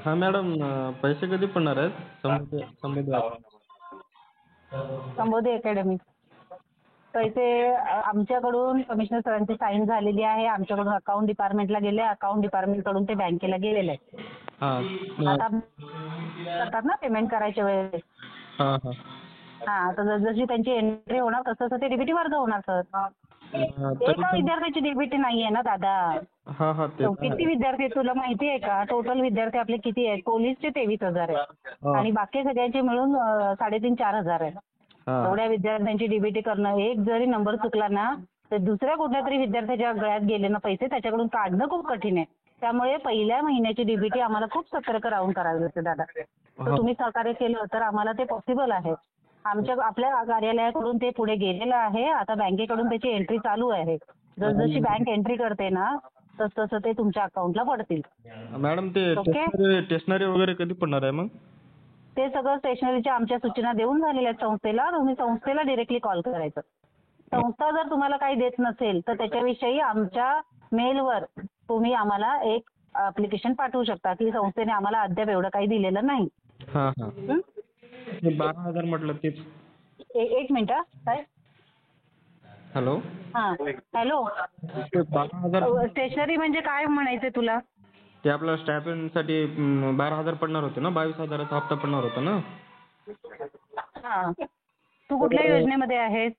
हां मॅडम, पैसे कधी पडणार आहेत संबोधी संबोधी अकॅडमी. पैसे आमच्याकडून कमिशनर सरांची साईन झालेली आहे. आमच्याकडून अकाउंट डिपार्टमेंटला गेले. अकाउंट डिपार्टमेंटकडून ते बँकेला गेलेले आहे. हां आता करतात ना पेमेंट करायच्या वेळेस. हां हां हां, तर जशी त्यांची एंट्री होणार तसं ते डीबीटी वर्ग होणार सर. तरी एका पण विद्यार्थ्याची डीबीटी नाहीये ना दादा. हां हां ते तर किती आहे. विद्यार्थी आहेत तुला माहिती आहे का? टोटल विद्यार्थी आपले किती आहेत? पोलीसचे 23,000 आहेत हां आणि बाकी सगळ्यांचे मिळून 3,500-4,000 आहेत. हां एवढ्या विद्यार्थ्यांची डीबीटी करणं, एक जरी नंबर चुकला ना तर दुसऱ्या कुठल्या तरी विद्यार्थ्याच्या गळ्यात गेले ना पैसे, त्याच्याकडून काढणं खूप कठीण आहे. त्यामुळे पहिल्या महिन्याची डीबीटी आम्हाला खूप सतर्क राहून करावी लागते दादा. तर तुम्ही सहकार्य केलं तर आम्हाला ते पॉसिबल आहे. आपल्या कार्यालयाकडून ते पुढे गेलेलं आहे. आता बँकेकडून त्याची एंट्री चालू आहे. जसजशी बँक एंट्री करते ना तसं ते तुमच्या अकाउंटला पडतील. मॅडम ते ओके. स्टेशनरी वगैरे कधी पडणार आहे मग? ते सगळं स्टेशनरीच्या आमच्या सूचना देऊन झालेल्या आहेत संस्थेला. तुम्ही संस्थेला डिरेक्टली कॉल करायचं. संस्था जर तुम्हाला काही देत नसेल तर त्याच्याविषयी आमच्या मेलवर तुम्ही आम्हाला एक ॲप्लिकेशन पाठवू शकता की संस्थेने आम्हाला अद्याप एवढं काही दिलेलं नाही. हां हां ते 12,000 म्हटलं तेच. एक मिनिट हां. काय? हॅलो. हां. हॅलो. ते 12,000 स्टेशनरी म्हणजे काय म्हणायचंय तुला? ते आपल्या स्टायपेंडसाठी 12,000 पडणार होते ना, 22,000चा हप्ता पडणार होता ना. हां. तू कुठल्या योजनेमध्ये आहेस?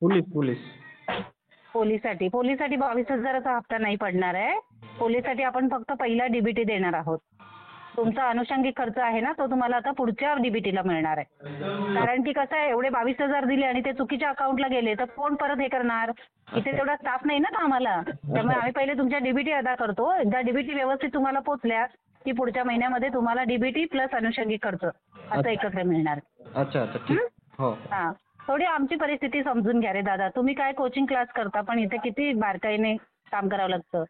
पोलीस. पोलीससाठी 22,000चा हप्ता नाही पडणार आहे. पोलीससाठी आपण फक्त पहिला डीबीटी देणार आहोत. तुमचा अनुषंगिक खर्च आहे ना तो तुम्हाला आता पुढच्या डीबीटीला मिळणार आहे. कारण की कसं आहे एवढे 22,000 दिले आणि ते चुकीच्या अकाउंटला गेले तर कोण परत हे करणार? इथे तेवढा स्टाफ नाही ना आम्हाला. त्यामुळे आम्ही पहिले तुमच्या डीबीटी अदा करतो. एकदा डीबीटी व्यवस्थित तुम्हाला पोचल्या की पुढच्या महिन्यामध्ये तुम्हाला डीबीटी प्लस अनुषंगिक खर्च असं एकत्र मिळणार. अच्छा ठीक. हो. हां. थोडी आमची परिस्थिती समजून घ्या रे दादा. तुम्ही काय कोचिंग क्लास करता पण इथे किती बारकाईने काम करावं लागतं.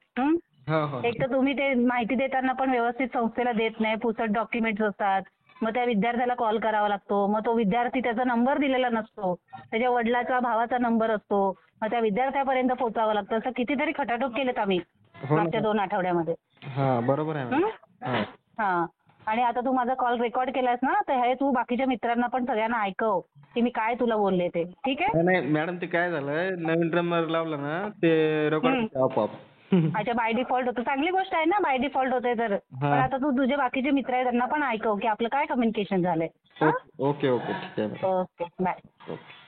हो. एक तर तुम्ही ते माहिती देताना पण व्यवस्थित संस्थेला देत नाही. पुसट डॉक्युमेंट्स असतात. मग त्या विद्यार्थ्याला कॉल करावा लागतो. मग तो विद्यार्थी त्याचा नंबर दिलेला नसतो. त्याच्या वडिलाचा भावाचा नंबर असतो. मग त्या विद्यार्थ्यापर्यंत पोहोचावं लागतं. असं कितीतरी खटाटोप केलेत आम्ही मागच्या 2 आठवड्यामध्ये. हां बरोबर आहे मॅडम. हां. हां. आणि आता तू माझा कॉल रेकॉर्ड केलास ना तर हे तू बाकीच्या मित्रांना पण सगळ्यांना ऐकव की मी काय तुला बोलले ते. ठीक आहे? नाही मॅडम, ते काय झालंय, नवीन ड्रमर लावला ना ते रेकॉर्ड होतं आपोआप. अच्छा, बाय डिफॉल्ट होतं. चांगली गोष्ट आहे ना, बाय डिफॉल्ट होते तर. पण आता तू तुझे बाकीचे मित्र आहेत त्यांना पण ऐकव की आपलं काय कम्युनिकेशन झालंय. ओके ठीक आहे. ओके. बाय. ओके.